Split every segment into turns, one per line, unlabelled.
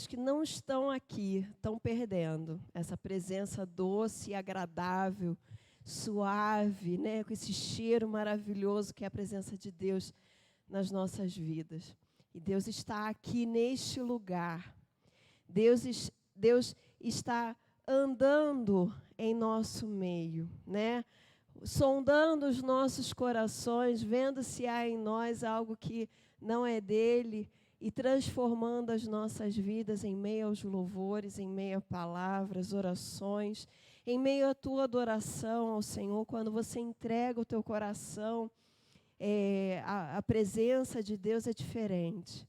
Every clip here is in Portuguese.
que não estão aqui estão perdendo essa presença doce e agradável, suave, né, com esse cheiro maravilhoso que é a presença de Deus nas nossas vidas. E Deus está aqui neste lugar. Deus está andando em nosso meio, né? Sondando os nossos corações, vendo se há em nós algo que não é dele e transformando as nossas vidas em meio aos louvores, em meio a palavras, orações, em meio à tua adoração ao Senhor. Quando você entrega o teu coração, a presença de Deus é diferente.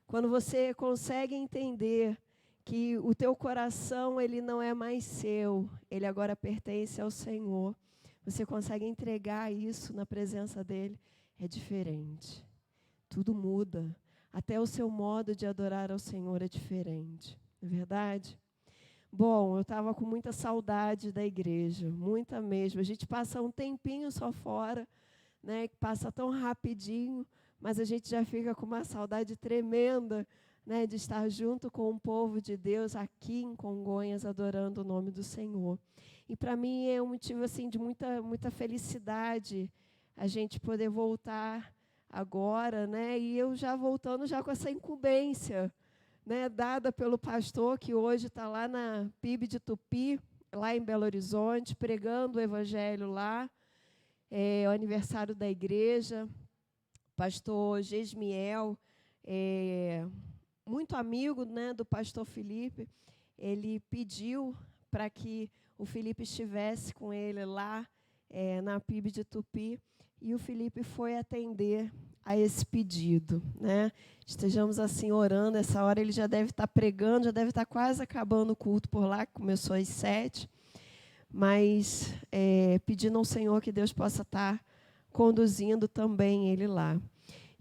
Quando você consegue entender que o teu coração ele não é mais seu, ele agora pertence ao Senhor, você consegue entregar isso na presença dele, é diferente. Tudo muda. Até o seu modo de adorar ao Senhor é diferente. Não é verdade? Bom, eu estava com muita saudade da igreja, muita mesmo. A gente passa um tempinho só fora, né, que passa tão rapidinho, mas a gente já fica com uma saudade tremenda, né, de estar junto com o povo de Deus aqui em Congonhas, adorando o nome do Senhor. E para mim é um motivo assim, de muita felicidade a gente poder voltar agora, né, e eu já voltando já com essa incumbência, né, dada pelo pastor que hoje está lá na PIB de Tupi, lá em Belo Horizonte, pregando o evangelho lá. É o aniversário da igreja, pastor Gesmiel, muito amigo, né, do pastor Felipe, ele pediu para que o Felipe estivesse com ele lá na PIB de Tupi, e o Felipe foi atender a esse pedido, né? Estejamos assim orando, essa hora ele já deve estar pregando, já deve estar quase acabando o culto por lá, que começou às 7h, mas pedindo ao Senhor que Deus possa estar conduzindo também ele lá.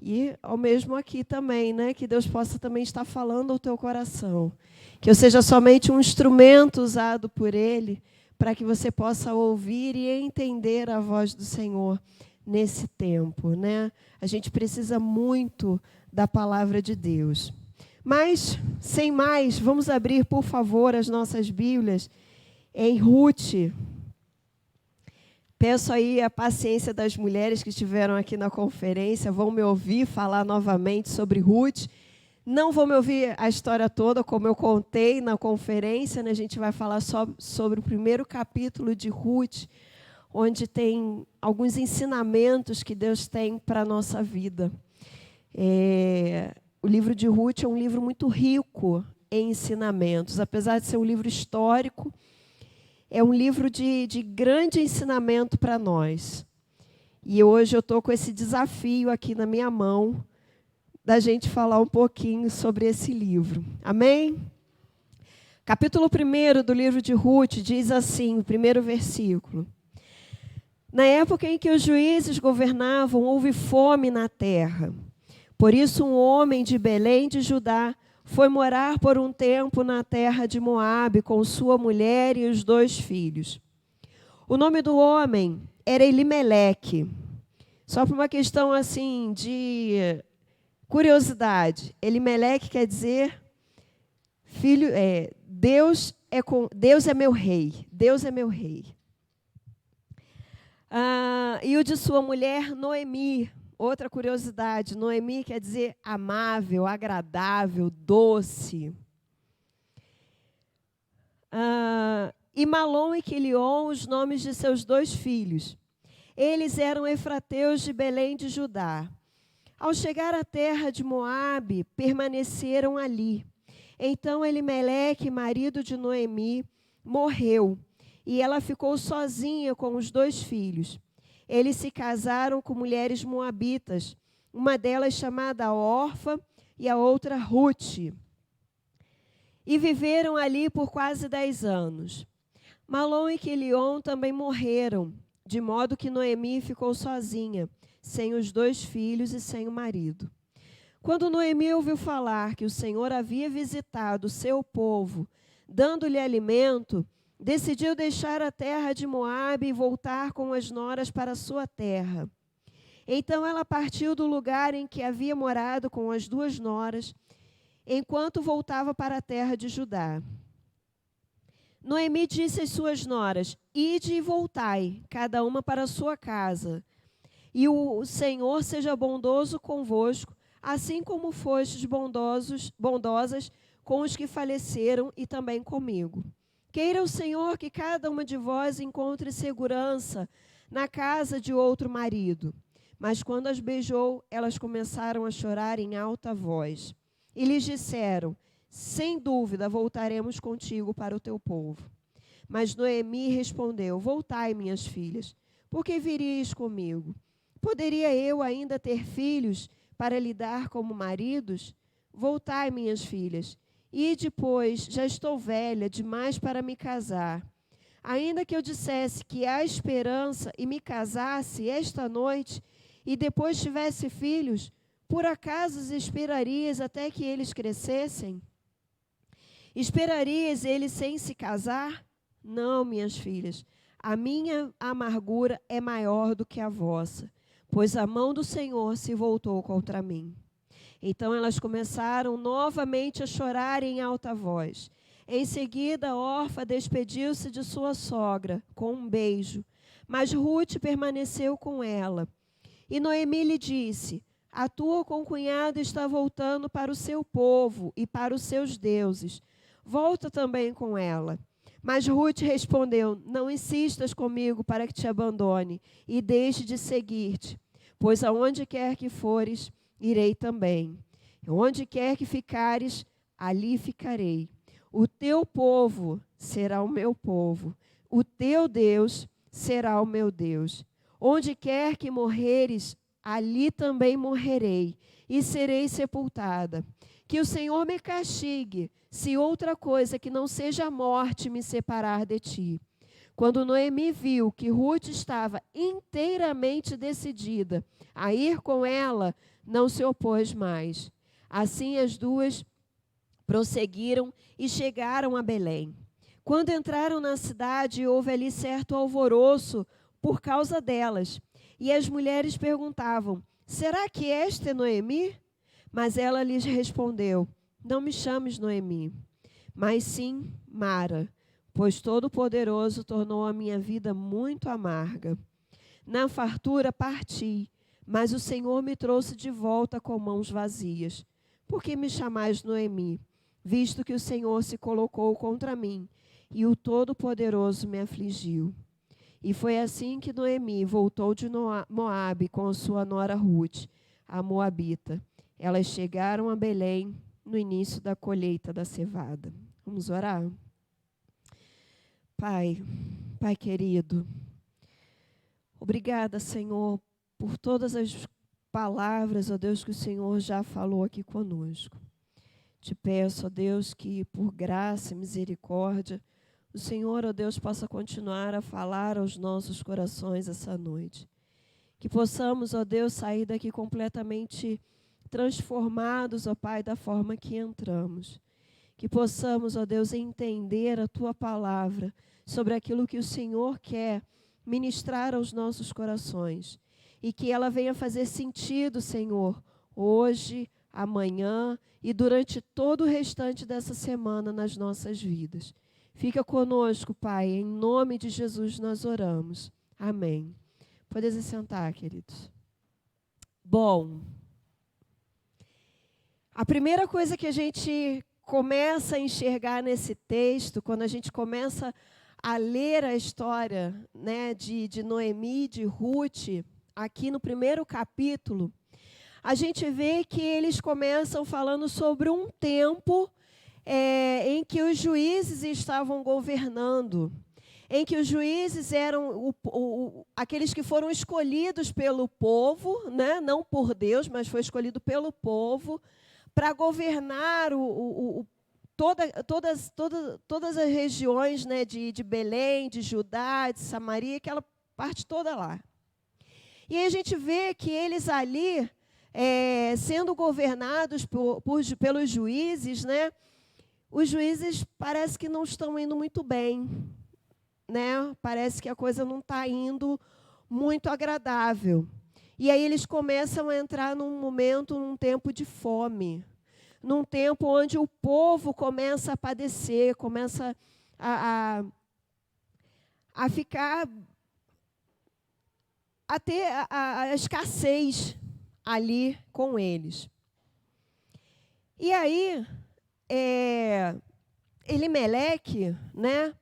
E ao mesmo aqui também, né, que Deus possa também estar falando ao teu coração, que eu seja somente um instrumento usado por Ele, para que você possa ouvir e entender a voz do Senhor nesse tempo, né? A gente precisa muito da palavra de Deus. Mas, sem mais, vamos abrir, por favor, as nossas Bíblias em Ruth. Peço aí a paciência das mulheres que estiveram aqui na conferência, vão me ouvir falar novamente sobre Ruth. Não vão me ouvir a história toda, como eu contei na conferência, né? A gente vai falar só sobre o primeiro capítulo de Ruth, onde tem alguns ensinamentos que Deus tem para a nossa vida. O livro de Ruth é um livro muito rico em ensinamentos, apesar de ser um livro histórico, é um livro de grande ensinamento para nós. E hoje eu estou com esse desafio aqui na minha mão, da gente falar um pouquinho sobre esse livro. Amém? Capítulo 1 do livro de Ruth diz assim, o primeiro versículo. Na época em que os juízes governavam, houve fome na terra. Por isso um homem de Belém de Judá foi morar por um tempo na terra de Moabe com sua mulher e os 2 filhos. O nome do homem era Elimeleque. Só por uma questão assim de curiosidade, Elimeleque quer dizer filho, Deus é meu rei. Deus é meu rei. E o de sua mulher, Noemi. Outra curiosidade, Noemi quer dizer amável, agradável, doce. E Malom e Quilion, os nomes de seus 2 filhos. Eles eram efrateus de Belém de Judá. Ao chegar à terra de Moabe, permaneceram ali. Então Elimeleque, marido de Noemi, morreu, e ela ficou sozinha com os 2 filhos. Eles se casaram com mulheres moabitas, uma delas chamada Orfa e a outra Ruth. E viveram ali por quase 10 anos. Malom e Quilion também morreram, de modo que Noemi ficou sozinha, sem os 2 filhos e sem o marido. Quando Noemi ouviu falar que o Senhor havia visitado o seu povo, dando-lhe alimento, decidiu deixar a terra de Moabe e voltar com as noras para a sua terra. Então ela partiu do lugar em que havia morado com as 2 noras enquanto voltava para a terra de Judá. Noemi disse às suas noras: ide e voltai, cada uma para a sua casa. E o Senhor seja bondoso convosco, assim como fostes bondosas com os que faleceram e também comigo. Queira o Senhor que cada uma de vós encontre segurança na casa de outro marido. Mas quando as beijou, elas começaram a chorar em alta voz. E lhes disseram: sem dúvida voltaremos contigo para o teu povo. Mas Noemi respondeu: voltai, minhas filhas, por que viríeis comigo? Poderia eu ainda ter filhos para lhe dar como maridos? Voltai, minhas filhas, e depois já estou velha demais para me casar. Ainda que eu dissesse que há esperança e me casasse esta noite, e depois tivesse filhos, por acaso esperarias até que eles crescessem? Esperarias eles sem se casar? Não, minhas filhas, a minha amargura é maior do que a vossa, pois a mão do Senhor se voltou contra mim. Então elas começaram novamente a chorar em alta voz. Em seguida, Orfa despediu-se de sua sogra com um beijo, mas Ruth permaneceu com ela. E Noemi lhe disse: a tua concunhada está voltando para o seu povo e para os seus deuses. Volta também com ela. Mas Ruth respondeu: não insistas comigo para que te abandone e deixe de seguir-te, pois aonde quer que fores, irei também. Onde quer que ficares, ali ficarei. O teu povo será o meu povo, o teu Deus será o meu Deus. Onde quer que morreres, ali também morrerei e serei sepultada. Que o Senhor me castigue, se outra coisa que não seja a morte me separar de ti. Quando Noemi viu que Ruth estava inteiramente decidida a ir com ela, não se opôs mais. Assim as duas prosseguiram e chegaram a Belém. Quando entraram na cidade, houve ali certo alvoroço por causa delas. E as mulheres perguntavam: será que esta é Noemi? Mas ela lhes respondeu: não me chames Noemi, mas sim Mara, pois Todo-Poderoso tornou a minha vida muito amarga. Na fartura parti, mas o Senhor me trouxe de volta com mãos vazias. Por que me chamais Noemi, visto que o Senhor se colocou contra mim e o Todo-Poderoso me afligiu? E foi assim que Noemi voltou de Moabe com a sua nora Ruth, a moabita. Elas chegaram a Belém no início da colheita da cevada. Vamos orar? Pai querido, obrigada, Senhor, por todas as palavras, ó Deus, que o Senhor já falou aqui conosco. Te peço, ó Deus, que por graça e misericórdia, o Senhor, ó Deus, possa continuar a falar aos nossos corações essa noite. Que possamos, ó Deus, sair daqui completamente transformados, ó Pai, da forma que entramos. Que possamos, ó Deus, entender a Tua palavra sobre aquilo que o Senhor quer ministrar aos nossos corações. E que ela venha fazer sentido, Senhor, hoje, amanhã e durante todo o restante dessa semana nas nossas vidas. Fica conosco, Pai, em nome de Jesus nós oramos. Amém. Podem se sentar, queridos. Bom, a primeira coisa que a gente começa a enxergar nesse texto, quando a gente começa a ler a história, né, de Noemi, de Ruth, aqui no primeiro capítulo, a gente vê que eles começam falando sobre um tempo em que os juízes estavam governando, em que os juízes eram aqueles que foram escolhidos pelo povo, né? Não por Deus, mas foi escolhido pelo povo, para governar todas as regiões, né, de Belém, de Judá, de Samaria, aquela parte toda lá. E aí a gente vê que eles ali, sendo governados pelos juízes, né, os juízes parece que não estão indo muito bem, né? Parece que a coisa não está indo muito agradável. E aí eles começam a entrar num tempo de fome. num tempo onde o povo começa a padecer, começa a ficar, a ter a escassez ali com eles. E aí, Elimeleque, né?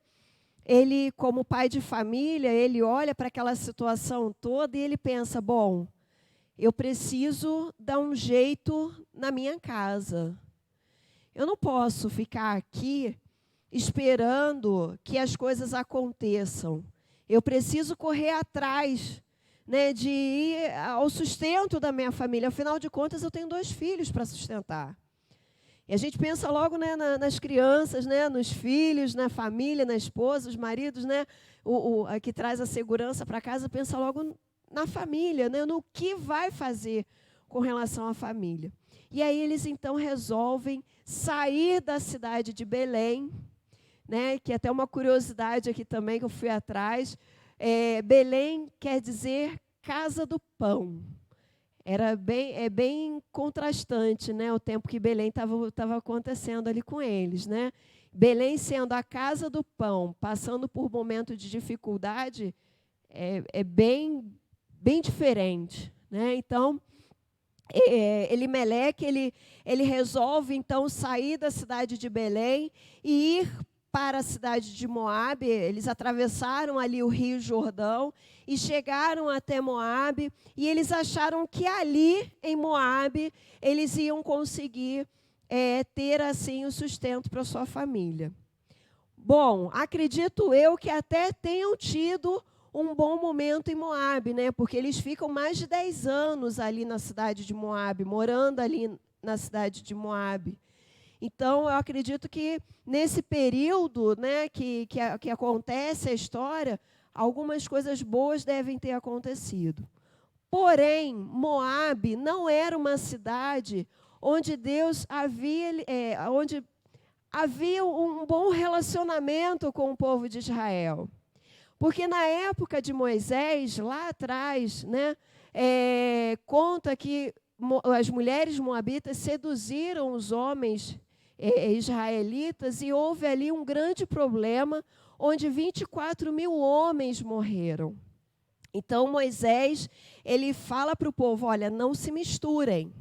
Ele, como pai de família, ele olha para aquela situação toda e ele pensa, bom, eu preciso dar um jeito na minha casa. Eu não posso ficar aqui esperando que as coisas aconteçam. Eu preciso correr atrás, né, de ir ao sustento da minha família. Afinal de contas, eu tenho 2 filhos para sustentar. E a gente pensa logo, né, nas crianças, né, nos filhos, na família, na esposa, os maridos, né, a que traz a segurança para casa, pensa logo na família, né, no que vai fazer com relação à família. E aí eles então resolvem sair da cidade de Belém, né, que é até uma curiosidade aqui também que eu fui atrás. Belém quer dizer casa do pão. Era bem contrastante, né, o tempo que Belém estava acontecendo ali com eles, né? Belém sendo a casa do pão, passando por momento de dificuldade, é bem diferente, né? Então, Elimeleque, ele resolve então sair da cidade de Belém e ir para a cidade de Moabe. Eles atravessaram ali o Rio Jordão e chegaram até Moabe, e eles acharam que ali em Moabe eles iam conseguir ter assim o sustento para sua família. Bom, acredito eu que até tenham tido um bom momento em Moabe, né? Porque eles ficam mais de 10 anos ali na cidade de Moabe, morando ali na cidade de Moabe. Então, eu acredito que nesse período, né, que acontece a história, algumas coisas boas devem ter acontecido. Porém, Moabe não era uma cidade onde Deus onde havia um bom relacionamento com o povo de Israel. Porque na época de Moisés, lá atrás, né, conta que as mulheres moabitas seduziram os homens israelitas, e houve ali um grande problema, onde 24 mil homens morreram. Então Moisés, ele fala para o povo, olha, não se misturem.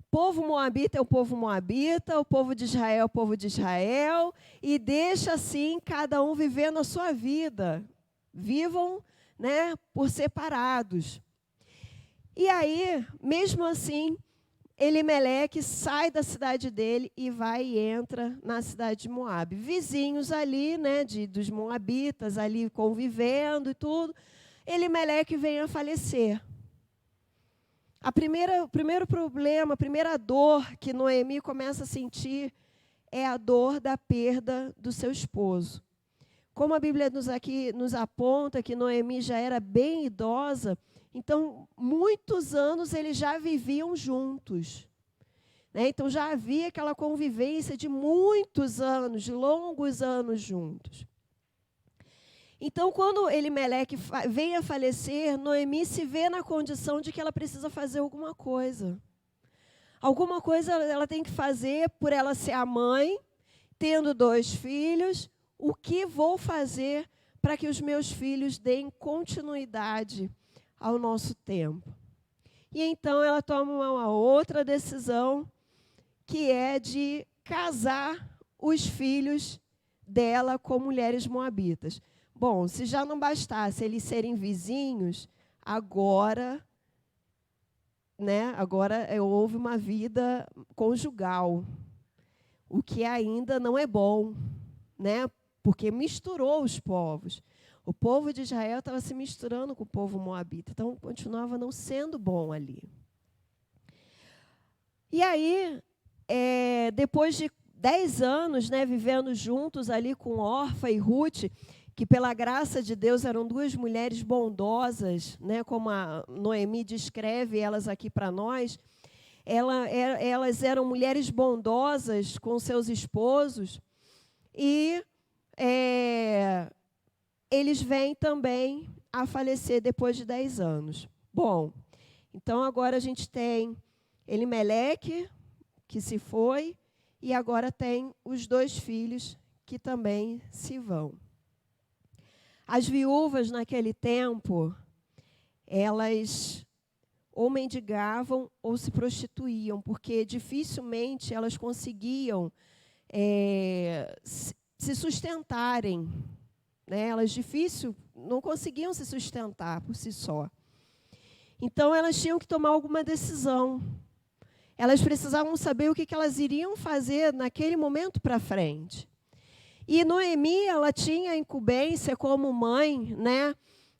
O povo moabita é o povo moabita, o povo de Israel é o povo de Israel, e deixa assim cada um vivendo a sua vida. Vivam, né, por separados. E aí, mesmo assim, Elimeleque sai da cidade dele e vai e entra na cidade de Moabe. Vizinhos ali, né, dos moabitas, ali convivendo e tudo, Elimeleque vem a falecer. O primeiro problema, a primeira dor que Noemi começa a sentir é a dor da perda do seu esposo. Como a Bíblia nos aponta que Noemi já era bem idosa, então, muitos anos eles já viviam juntos, né? Então, já havia aquela convivência de muitos anos, de longos anos juntos. Então, quando Elimeleque vem a falecer, Noemi se vê na condição de que ela precisa fazer alguma coisa. Alguma coisa ela tem que fazer por ela ser a mãe, tendo 2 filhos. O que vou fazer para que os meus filhos deem continuidade ao nosso tempo? E então ela toma uma outra decisão, que é de casar os filhos dela com mulheres moabitas. Bom, se já não bastasse eles serem vizinhos, agora houve uma vida conjugal, o que ainda não é bom, né? Porque misturou os povos. O povo de Israel estava se misturando com o povo moabita, então continuava não sendo bom ali. E aí, depois de 10 anos, né, vivendo juntos ali com Orfa e Ruth, que pela graça de Deus eram 2 mulheres bondosas, né, como a Noemi descreve elas aqui para nós, elas eram mulheres bondosas com seus esposos, e eles vêm também a falecer depois de 10 anos. Bom, então agora a gente tem Elimeleque, que se foi, e agora tem os 2 filhos que também se vão. As viúvas, naquele tempo, elas ou mendigavam ou se prostituíam, porque dificilmente elas conseguiam se sustentarem, né? Elas não conseguiam se sustentar por si só. Então, elas tinham que tomar alguma decisão. Elas precisavam saber o que elas iriam fazer naquele momento para frente. E Noemi, ela tinha a incumbência como mãe, né,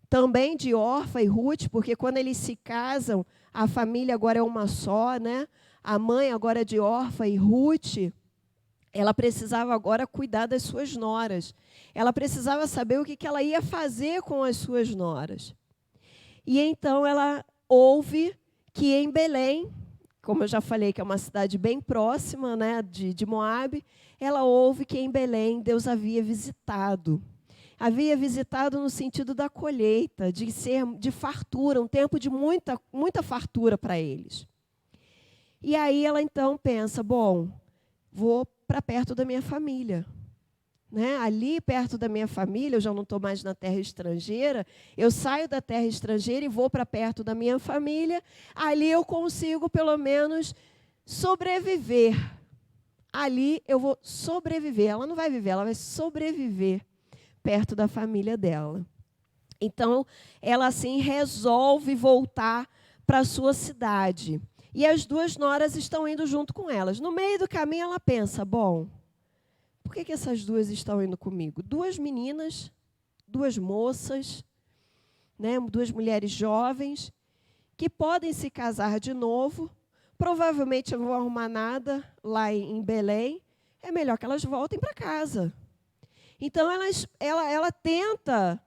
também de Orfa e Ruth, porque quando eles se casam, a família agora é uma só, né? A mãe agora é de Orfa e Ruth, ela precisava agora cuidar das suas noras. Ela precisava saber o que ela ia fazer com as suas noras. E então ela ouve que em Belém, como eu já falei, que é uma cidade bem próxima, né, de Moabe, ela ouve que em Belém Deus havia visitado. Havia visitado no sentido da colheita, de fartura, um tempo de muita fartura para eles. E aí ela então pensa, bom, vou para perto da minha família. Né? Ali perto da minha família, eu já não estou mais na terra estrangeira, eu saio da terra estrangeira e vou para perto da minha família, ali eu consigo pelo menos sobreviver. Ali eu vou sobreviver. Ela não vai viver, ela vai sobreviver perto da família dela. Então, ela assim resolve voltar para a sua cidade. E as 2 noras estão indo junto com elas. No meio do caminho, ela pensa, bom, por que essas 2 estão indo comigo? 2 meninas, 2 moças, né, 2 mulheres jovens, que podem se casar de novo, provavelmente não vão arrumar nada lá em Belém, é melhor que elas voltem para casa. Então, ela tenta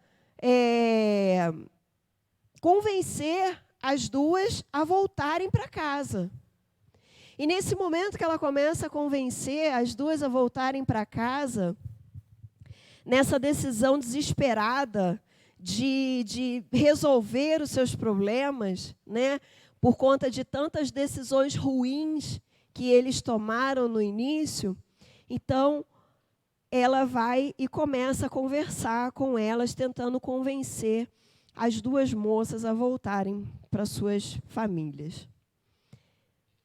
convencer as 2 a voltarem para casa. E nesse momento que ela começa a convencer as 2 a voltarem para casa, nessa decisão desesperada de resolver os seus problemas, né, por conta de tantas decisões ruins que eles tomaram no início, então ela vai e começa a conversar com elas, tentando convencer as 2 moças a voltarem para suas famílias.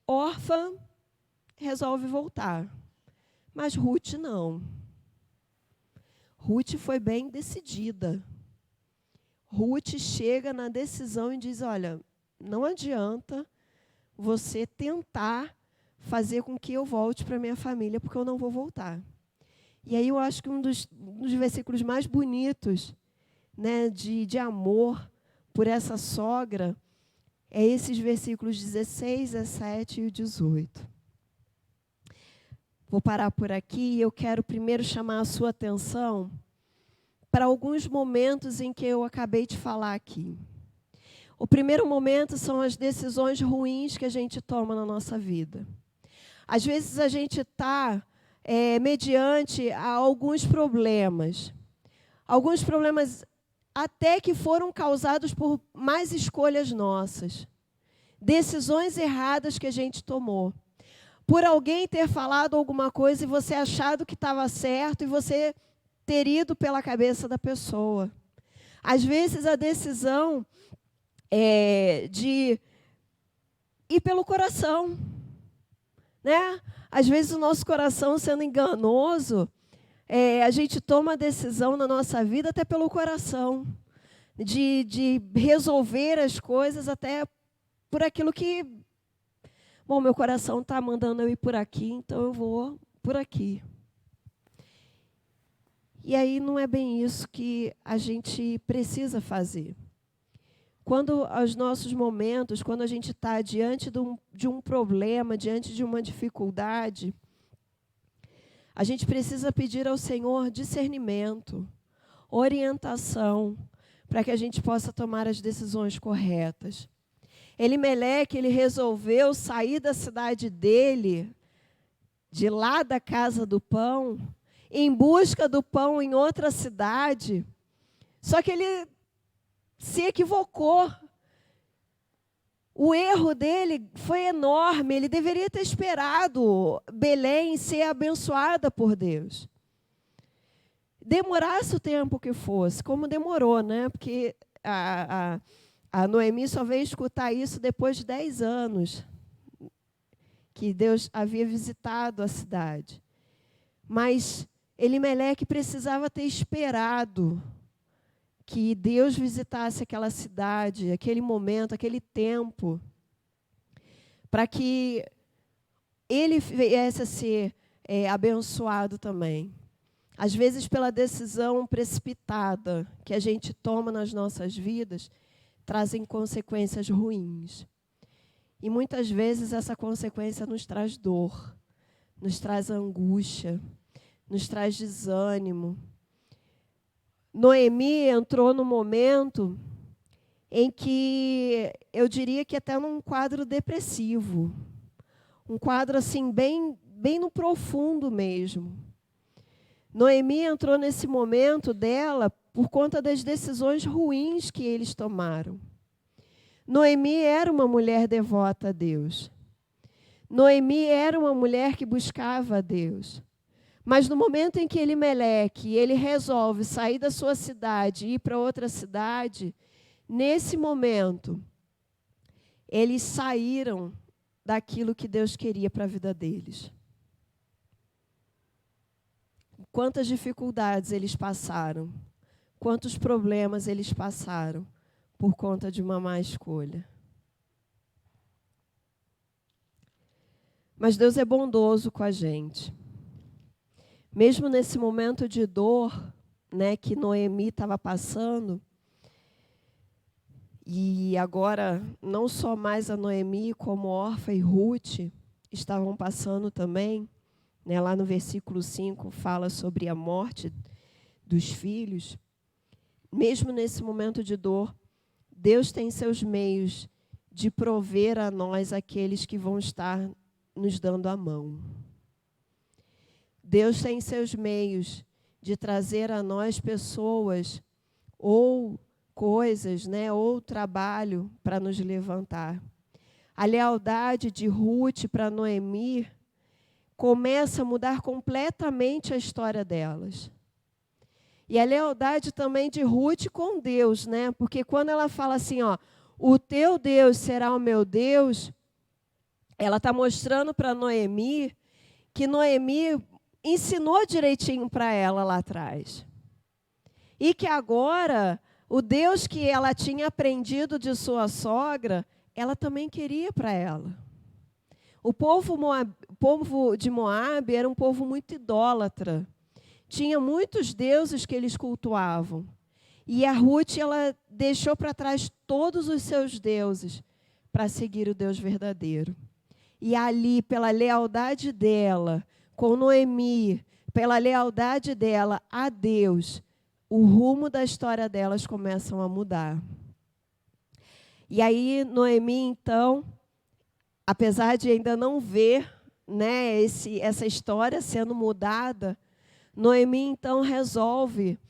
Orfa resolve voltar, mas Ruth não. Ruth foi bem decidida. Ruth chega na decisão e diz, olha, não adianta você tentar fazer com que eu volte para minha família, porque eu não vou voltar. E aí eu acho que um dos versículos mais bonitos, né, de amor por essa sogra, é esses versículos 16, 17 e 18. Vou parar por aqui e eu quero primeiro chamar a sua atenção para alguns momentos em que eu acabei de falar aqui. O primeiro momento são as decisões ruins que a gente toma na nossa vida. Às vezes a gente está mediante a alguns problemas até que foram causados por más escolhas nossas, decisões erradas que a gente tomou. Por alguém ter falado alguma coisa e você achado que estava certo e você ter ido pela cabeça da pessoa. Às vezes a decisão de ir pelo coração, né? Às vezes o nosso coração sendo enganoso, a gente toma a decisão na nossa vida até pelo coração, de resolver as coisas até por aquilo que, bom, meu coração está mandando eu ir por aqui, então eu vou por aqui. E aí não é bem isso que a gente precisa fazer. Quando os nossos momentos, quando a gente está diante de um problema, diante de uma dificuldade, a gente precisa pedir ao Senhor discernimento, orientação, para que a gente possa tomar as decisões corretas. Elimeleque, ele resolveu sair da cidade dele, de lá da casa do pão, em busca do pão em outra cidade. Só que ele se equivocou. O erro dele foi enorme, ele deveria ter esperado Belém ser abençoada por Deus. Demorasse o tempo que fosse, como demorou, né? Porque a Noemi só veio escutar isso depois de 10 anos, que Deus havia visitado a cidade. Mas Elimeleque precisava ter esperado que Deus visitasse aquela cidade, aquele momento, aquele tempo, para que ele viesse a ser abençoado também. Às vezes, pela decisão precipitada que a gente toma nas nossas vidas, trazem consequências ruins. E muitas vezes essa consequência nos traz dor, nos traz angústia, nos traz desânimo. Noemi entrou no momento em que eu diria que até num quadro depressivo. Um quadro assim bem no profundo mesmo. Noemi entrou nesse momento dela por conta das decisões ruins que eles tomaram. Noemi era uma mulher devota a Deus. Noemi era uma mulher que buscava a Deus. Mas no momento em que Elimeleque, ele resolve sair da sua cidade e ir para outra cidade, nesse momento, eles saíram daquilo que Deus queria para a vida deles. Quantas dificuldades eles passaram, quantos problemas eles passaram por conta de uma má escolha. Mas Deus é bondoso com a gente. Mesmo nesse momento de dor, né, que Noemi estava passando, e agora não só mais a Noemi, como Orfa e Ruth estavam passando também, né, lá no versículo 5 fala sobre a morte dos filhos. Mesmo nesse momento de dor, Deus tem seus meios de prover a nós aqueles que vão estar nos dando a mão. Deus tem seus meios de trazer a nós pessoas ou coisas, né, ou trabalho para nos levantar. A lealdade de Ruth para Noemi começa a mudar completamente a história delas. E a lealdade também de Ruth com Deus, né? Porque quando ela fala assim, ó, o teu Deus será o meu Deus, ela está mostrando para Noemi que Noemi ensinou direitinho para ela lá atrás. E que agora, o Deus que ela tinha aprendido de sua sogra, ela também queria para ela. O povo de Moabe era um povo muito idólatra. Tinha muitos deuses que eles cultuavam. E a Ruth, ela deixou para trás todos os seus deuses para seguir o Deus verdadeiro. E ali, pela lealdade dela com Noemi, pela lealdade dela a Deus, o rumo da história delas começam a mudar. E aí, Noemi, então, apesar de ainda não ver, né, essa história sendo mudada, Noemi, então, resolve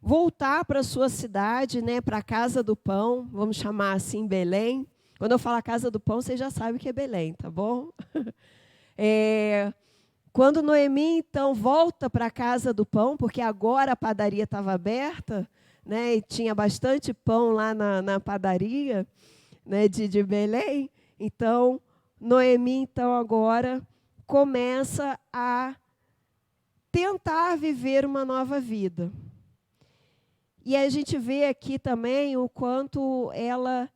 voltar para a sua cidade, né, para a Casa do Pão, vamos chamar assim, Belém. Quando eu falo Casa do Pão, vocês já sabem que é Belém, tá bom? Quando Noemi, então, volta para a Casa do Pão, porque agora a padaria estava aberta, né, e tinha bastante pão lá na padaria, né, de Belém. Então, Noemi, então, agora começa a tentar viver uma nova vida. E a gente vê aqui também o quanto ela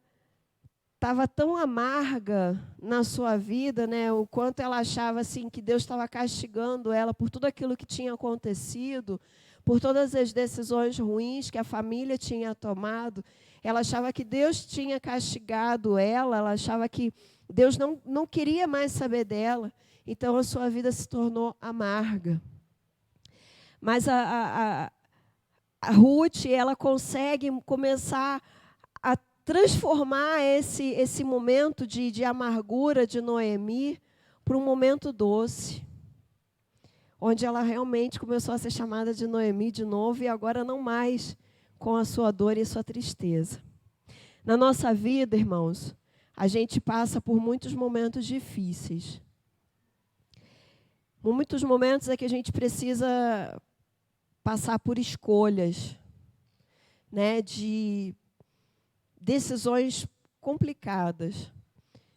estava tão amarga na sua vida, né? O quanto ela achava assim que Deus estava castigando ela por tudo aquilo que tinha acontecido, por todas as decisões ruins que a família tinha tomado. Ela achava que Deus tinha castigado ela achava que Deus não queria mais saber dela. Então a sua vida se tornou amarga. Mas a Ruth, ela consegue começar a transformar esse momento de amargura de Noemi para um momento doce, onde ela realmente começou a ser chamada de Noemi de novo, e agora não mais com a sua dor e sua tristeza. Na nossa vida, irmãos, a gente passa por muitos momentos difíceis. Muitos momentos é que a gente precisa passar por escolhas, né, de decisões complicadas.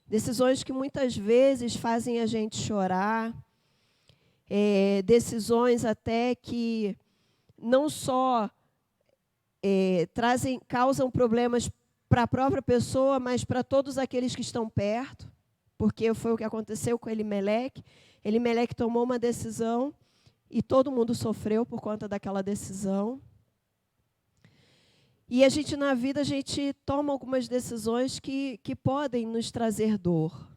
Decisões que muitas vezes fazem a gente chorar. Decisões até que não só causam problemas para a própria pessoa, mas para todos aqueles que estão perto, porque foi o que aconteceu com Elimeleque. Elimeleque tomou uma decisão e todo mundo sofreu por conta daquela decisão. E na vida, a gente toma algumas decisões que podem nos trazer dor.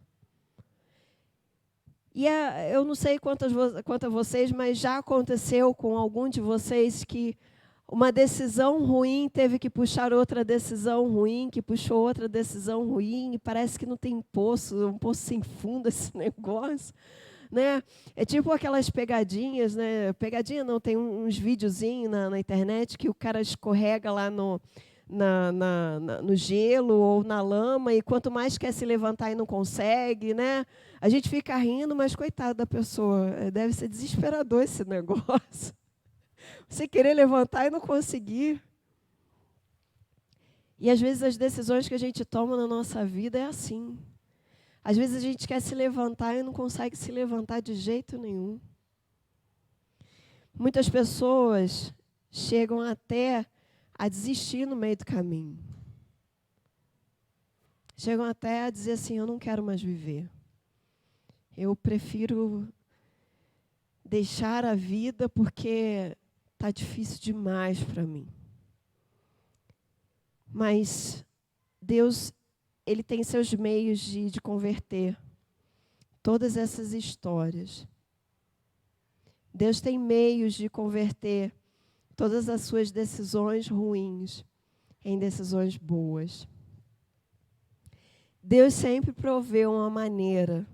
E eu não sei quanto a vocês, mas já aconteceu com algum de vocês que uma decisão ruim teve que puxar outra decisão ruim, que puxou outra decisão ruim, e parece que não tem um poço sem fundo esse negócio, né? É tipo aquelas pegadinhas, né? Pegadinha não, tem uns videozinhos na internet que o cara escorrega lá no gelo ou na lama, e quanto mais quer se levantar e não consegue, né? A gente fica rindo, mas coitado da pessoa, deve ser desesperador esse negócio. Você querer levantar e não conseguir. E às vezes as decisões que a gente toma na nossa vida é assim. Às vezes a gente quer se levantar e não consegue se levantar de jeito nenhum. Muitas pessoas chegam até a desistir no meio do caminho. Chegam até a dizer assim, eu não quero mais viver. Eu prefiro deixar a vida porque está difícil demais para mim. Mas Deus, Ele tem seus meios de converter todas essas histórias. Deus tem meios de converter todas as suas decisões ruins em decisões boas. Deus sempre proveu uma maneira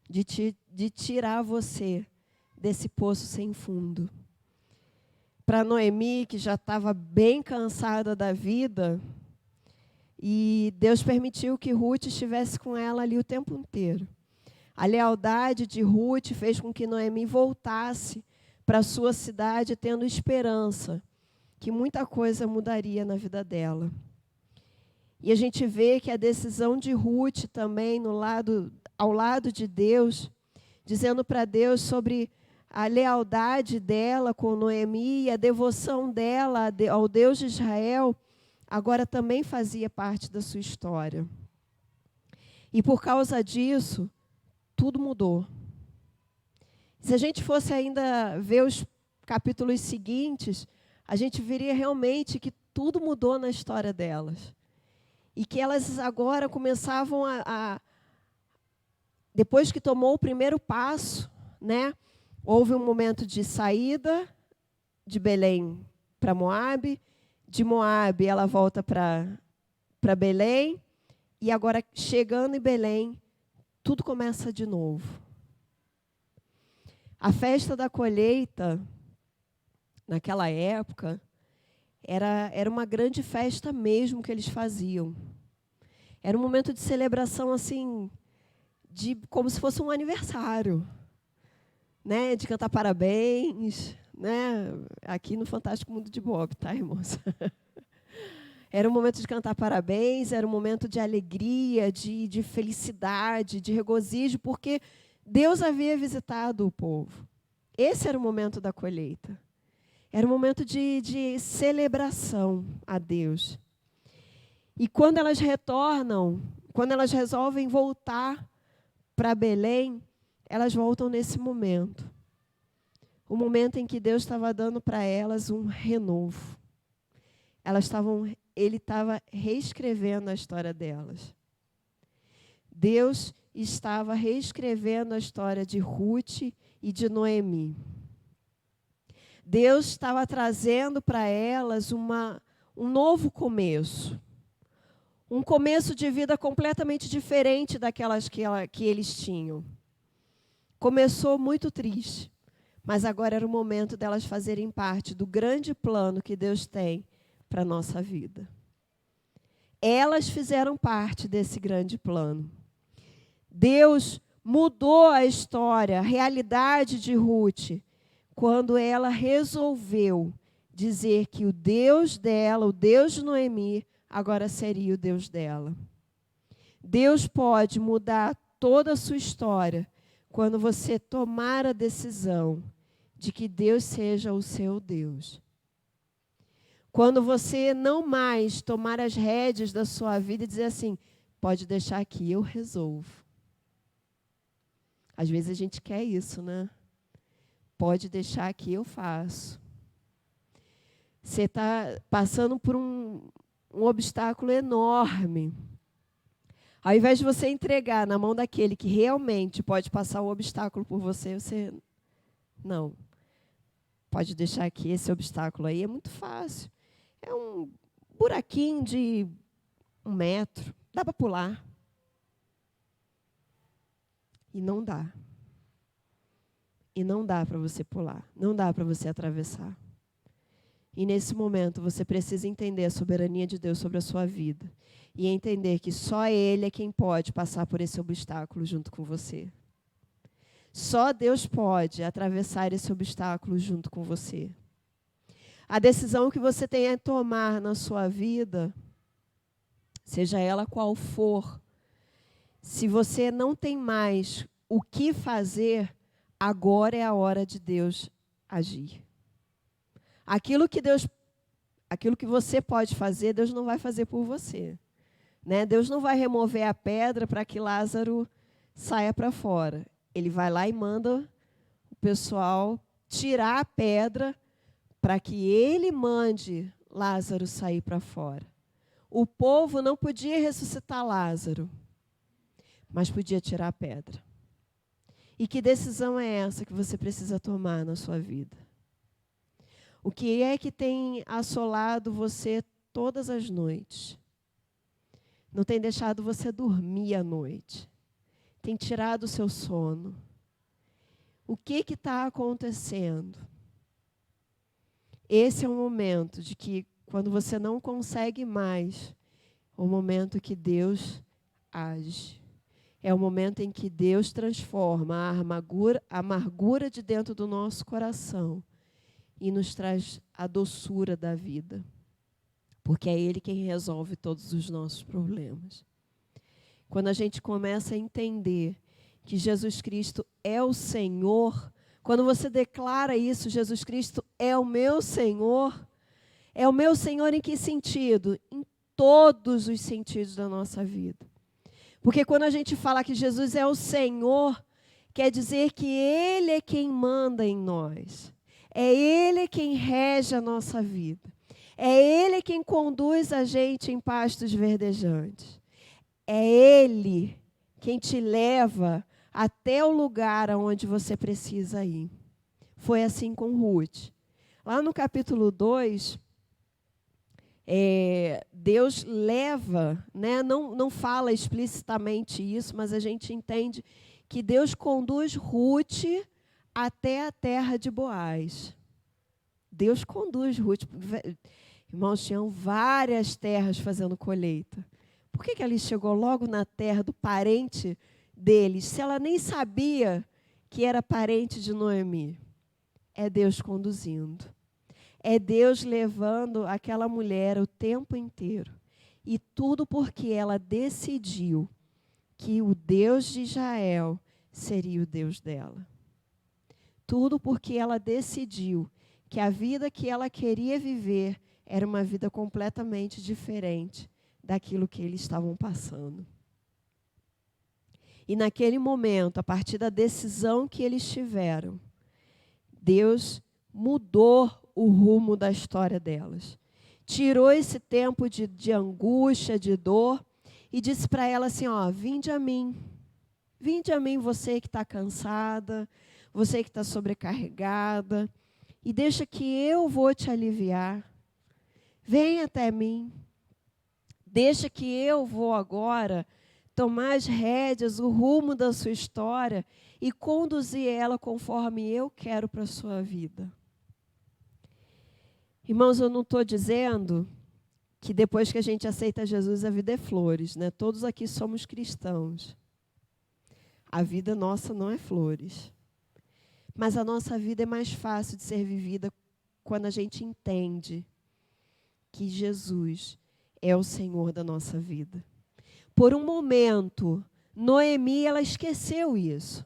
de tirar você desse poço sem fundo. Para Noemi, que já estava bem cansada da vida, e Deus permitiu que Ruth estivesse com ela ali o tempo inteiro. A lealdade de Ruth fez com que Noemi voltasse para a sua cidade tendo esperança que muita coisa mudaria na vida dela. E a gente vê que a decisão de Ruth também ao lado de Deus, dizendo para Deus sobre a lealdade dela com Noemi e a devoção dela ao Deus de Israel, agora também fazia parte da sua história. E por causa disso, tudo mudou. Se a gente fosse ainda ver os capítulos seguintes, a gente veria realmente que tudo mudou na história delas. E que elas agora começavam depois que tomou o primeiro passo, né? Houve um momento de saída de Belém para Moabe. De Moabe, ela volta para Belém. E agora, chegando em Belém, tudo começa de novo. A festa da colheita, naquela época, era uma grande festa mesmo que eles faziam. Era um momento de celebração, assim, como se fosse um aniversário, né? De cantar parabéns, né? Aqui no Fantástico Mundo de Bob, tá, irmãos? Era um momento de cantar parabéns, era um momento de alegria, de felicidade, de regozijo, porque Deus havia visitado o povo. Esse era o momento da colheita. Era um momento de celebração a Deus. E quando elas retornam, quando elas resolvem voltar para Belém, elas voltam nesse momento. O momento em que Deus estava dando para elas um renovo. Ele estava reescrevendo a história delas. Deus estava reescrevendo a história de Ruth e de Noemi. Deus estava trazendo para elas um novo começo. Um começo de vida completamente diferente daquelas que eles tinham. Começou muito triste, mas agora era o momento delas fazerem parte do grande plano que Deus tem para a nossa vida. elas fizeram parte desse grande plano. Deus mudou a história, a realidade de Ruth, quando ela resolveu dizer que o Deus dela, o Deus de Noemi, agora seria o Deus dela. Deus pode mudar toda a sua história quando você tomar a decisão de que Deus seja o seu Deus. Quando você não mais tomar as rédeas da sua vida e dizer assim, pode deixar que eu resolvo. Às vezes a gente quer isso, né? Pode deixar que eu faço. Você está passando por um obstáculo enorme. Ao invés de você entregar na mão daquele que realmente pode passar o obstáculo por você, você... Não. Pode deixar que esse obstáculo aí é muito fácil. É um buraquinho de 1 metro. Dá para pular. E não dá. E não dá para você pular. Não dá para você atravessar. E nesse momento você precisa entender a soberania de Deus sobre a sua vida. E entender que só Ele é quem pode passar por esse obstáculo junto com você. Só Deus pode atravessar esse obstáculo junto com você. A decisão que você tem a tomar na sua vida, seja ela qual for, se você não tem mais o que fazer, agora é a hora de Deus agir. Aquilo que você pode fazer, Deus não vai fazer por você. Né? Deus não vai remover a pedra para que Lázaro saia para fora. Ele vai lá e manda o pessoal tirar a pedra para que ele mande Lázaro sair para fora. O povo não podia ressuscitar Lázaro, mas podia tirar a pedra. E que decisão é essa que você precisa tomar na sua vida? O que é que tem assolado você todas as noites? Não tem deixado você dormir à noite? Tem tirado o seu sono? O que está acontecendo? Esse é o momento de que, quando você não consegue mais, é o momento que Deus age. É o momento em que Deus transforma a amargura de dentro do nosso coração e nos traz a doçura da vida. Porque é Ele quem resolve todos os nossos problemas. Quando a gente começa a entender que Jesus Cristo é o Senhor, quando você declara isso, Jesus Cristo é o meu Senhor em que sentido? Em todos os sentidos da nossa vida. Porque quando a gente fala que Jesus é o Senhor, quer dizer que Ele é quem manda em nós. É Ele quem rege a nossa vida. É Ele quem conduz a gente em pastos verdejantes. É Ele quem te leva até o lugar aonde você precisa ir. Foi assim com Ruth. Lá no capítulo 2, Deus leva, né, não fala explicitamente isso, mas a gente entende que Deus conduz Ruth até a terra de Boaz. Deus conduz Ruth. Irmãos, tinham várias terras fazendo colheita. Por que ela chegou logo na terra do parente deles, se ela nem sabia que era parente de Noemi? É Deus conduzindo. É Deus levando aquela mulher o tempo inteiro. E tudo porque ela decidiu que o Deus de Israel seria o Deus dela. Tudo porque ela decidiu que a vida que ela queria viver era uma vida completamente diferente daquilo que eles estavam passando. E naquele momento, a partir da decisão que eles tiveram, Deus mudou o rumo da história delas. Tirou esse tempo de angústia, de dor, e disse para ela assim, vinde a mim, você que está cansada, você que está sobrecarregada, e deixa que eu vou te aliviar. Vem até mim. Deixa que eu vou agora tomar as rédeas, o rumo da sua história e conduzir ela conforme eu quero para a sua vida. Irmãos, eu não estou dizendo que depois que a gente aceita Jesus, a vida é flores, né? Todos aqui somos cristãos. A vida nossa não é flores. Mas a nossa vida é mais fácil de ser vivida quando a gente entende que Jesus é o Senhor da nossa vida. Por um momento, Noemi, ela esqueceu isso.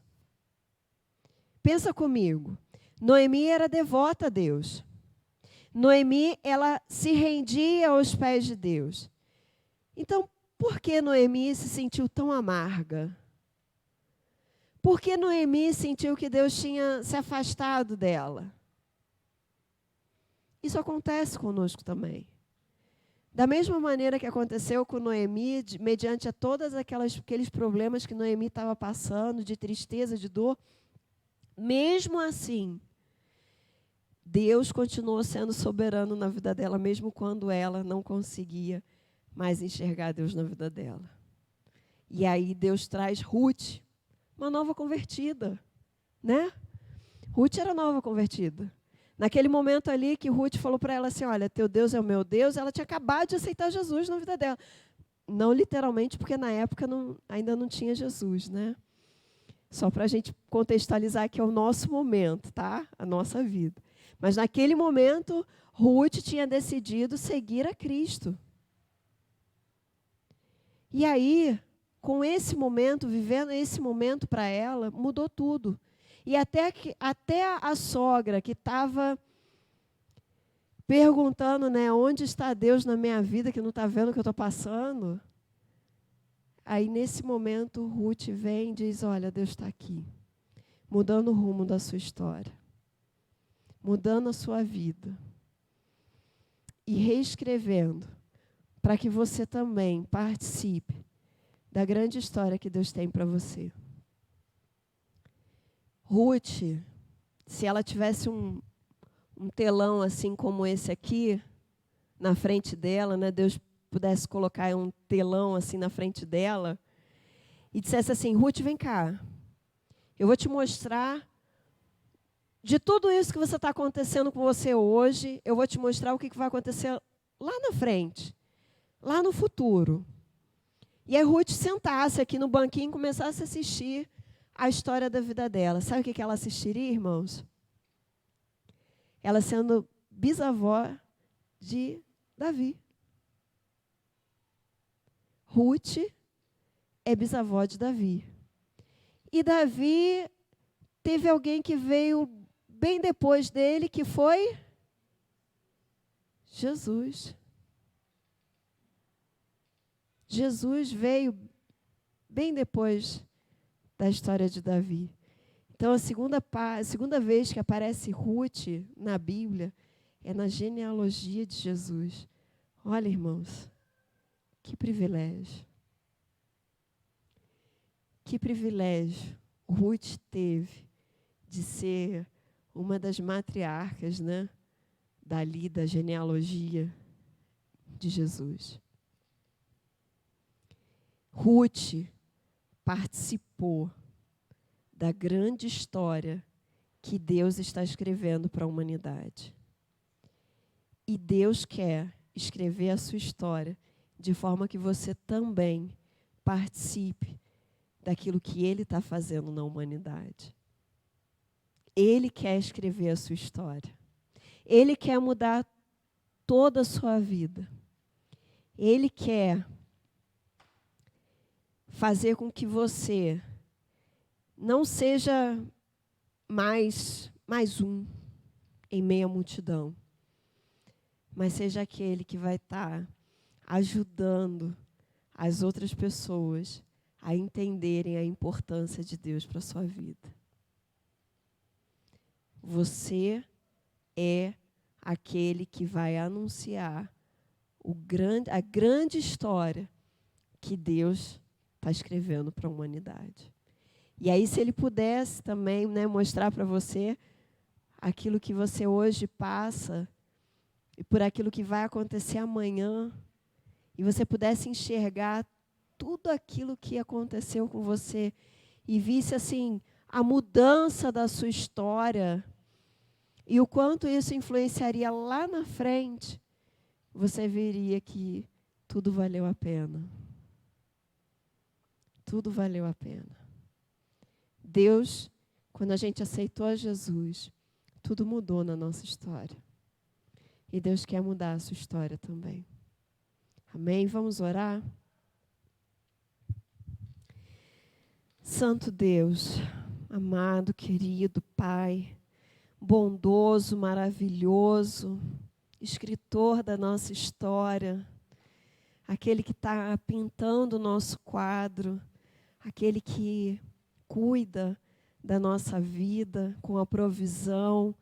Pensa comigo. Noemi era devota a Deus. Noemi, ela se rendia aos pés de Deus. Então, por que Noemi se sentiu tão amarga? Por que Noemi sentiu que Deus tinha se afastado dela? Isso acontece conosco também. Da mesma maneira que aconteceu com Noemi, mediante a todos aqueles problemas que Noemi estava passando, de tristeza, de dor, mesmo assim, Deus continuou sendo soberano na vida dela, mesmo quando ela não conseguia mais enxergar Deus na vida dela. E aí Deus traz Ruth, uma nova convertida, né? Ruth era nova convertida. Naquele momento ali que Ruth falou para ela assim, olha, teu Deus é o meu Deus, ela tinha acabado de aceitar Jesus na vida dela. Não literalmente, porque na época ainda não tinha Jesus, né? Só para a gente contextualizar que é o nosso momento, tá? A nossa vida. Mas naquele momento, Ruth tinha decidido seguir a Cristo. E aí, com esse momento, vivendo esse momento para ela, mudou tudo. E até a sogra que estava perguntando, né, onde está Deus na minha vida, que não está vendo o que eu estou passando. Aí, nesse momento, Ruth vem e diz, olha, Deus está aqui, mudando o rumo da sua história, mudando a sua vida e reescrevendo para que você também participe da grande história que Deus tem para você. Ruth, se ela tivesse um telão assim como esse aqui, na frente dela, né, Deus pudesse colocar um telão assim na frente dela, e dissesse assim, Ruth, vem cá, eu vou te mostrar, de tudo isso que você está acontecendo com você hoje, eu vou te mostrar o que vai acontecer lá na frente, lá no futuro. E aí Ruth sentasse aqui no banquinho e começasse a assistir a história da vida dela. Sabe o que ela assistiria, irmãos? Ela sendo bisavó de Davi. Ruth é bisavó de Davi. E Davi teve alguém que veio bem depois dele, que foi Jesus. Jesus veio bem depois da história de Davi. Então, a segunda vez que aparece Ruth na Bíblia é na genealogia de Jesus. Olha, irmãos, que privilégio. Que privilégio Ruth teve de ser uma das matriarcas, né, dali da genealogia de Jesus. Ruth participou da grande história que Deus está escrevendo para a humanidade. E Deus quer escrever a sua história de forma que você também participe daquilo que Ele está fazendo na humanidade. Ele quer escrever a sua história. Ele quer mudar toda a sua vida. Ele quer fazer com que você não seja mais um em meio à multidão, mas seja aquele que vai estar ajudando as outras pessoas a entenderem a importância de Deus para a sua vida. Você é aquele que vai anunciar a grande história que Deus está escrevendo para a humanidade. E aí, se Ele pudesse também, né, mostrar para você aquilo que você hoje passa e por aquilo que vai acontecer amanhã, e você pudesse enxergar tudo aquilo que aconteceu com você e visse assim a mudança da sua história e o quanto isso influenciaria lá na frente, você veria que tudo valeu a pena. Tudo valeu a pena. Deus, quando a gente aceitou a Jesus, tudo mudou na nossa história. E Deus quer mudar a sua história também. Amém? Vamos orar? Santo Deus, amado, querido Pai, bondoso, maravilhoso, escritor da nossa história, aquele que está pintando o nosso quadro, aquele que cuida da nossa vida com a provisão,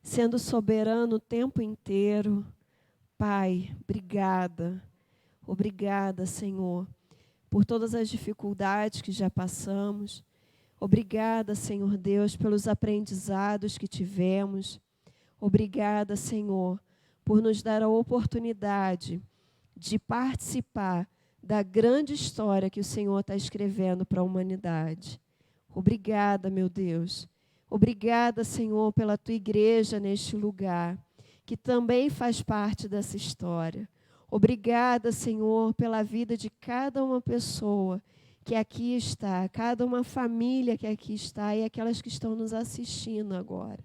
sendo soberano o tempo inteiro. Pai, obrigada. Obrigada, Senhor, por todas as dificuldades que já passamos. Obrigada, Senhor Deus, pelos aprendizados que tivemos. Obrigada, Senhor, por nos dar a oportunidade de participar da grande história que o Senhor está escrevendo para a humanidade. Obrigada, meu Deus. Obrigada, Senhor, pela tua igreja neste lugar, que também faz parte dessa história. Obrigada, Senhor, pela vida de cada uma pessoa que aqui está, cada uma família que aqui está e aquelas que estão nos assistindo agora.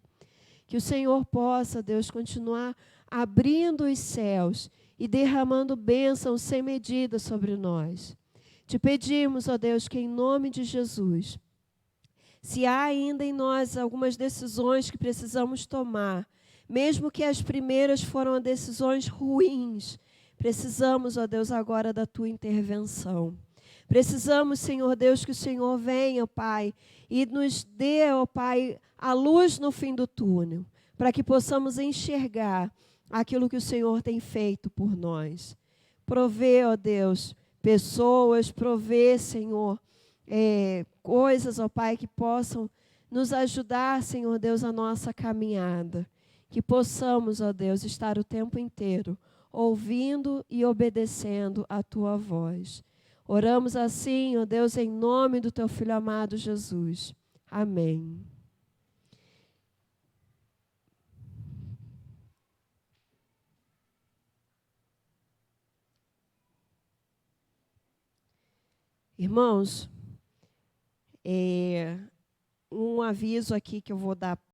Que o Senhor possa, Deus, continuar abrindo os céus e derramando bênçãos sem medida sobre nós. Te pedimos, ó Deus, que em nome de Jesus, se há ainda em nós algumas decisões que precisamos tomar, mesmo que as primeiras foram decisões ruins, precisamos, ó Deus, agora da tua intervenção. Precisamos, Senhor Deus, que o Senhor venha, Pai, e nos dê, ó Pai, a luz no fim do túnel, para que possamos enxergar aquilo que o Senhor tem feito por nós. Provê, ó Deus, pessoas, provê, Senhor, coisas, ó Pai, que possam nos ajudar, Senhor Deus, a nossa caminhada. Que possamos, ó Deus, estar o tempo inteiro ouvindo e obedecendo a tua voz. Oramos assim, ó Deus, em nome do teu Filho amado Jesus. Amém. Irmãos, um aviso aqui que eu vou dar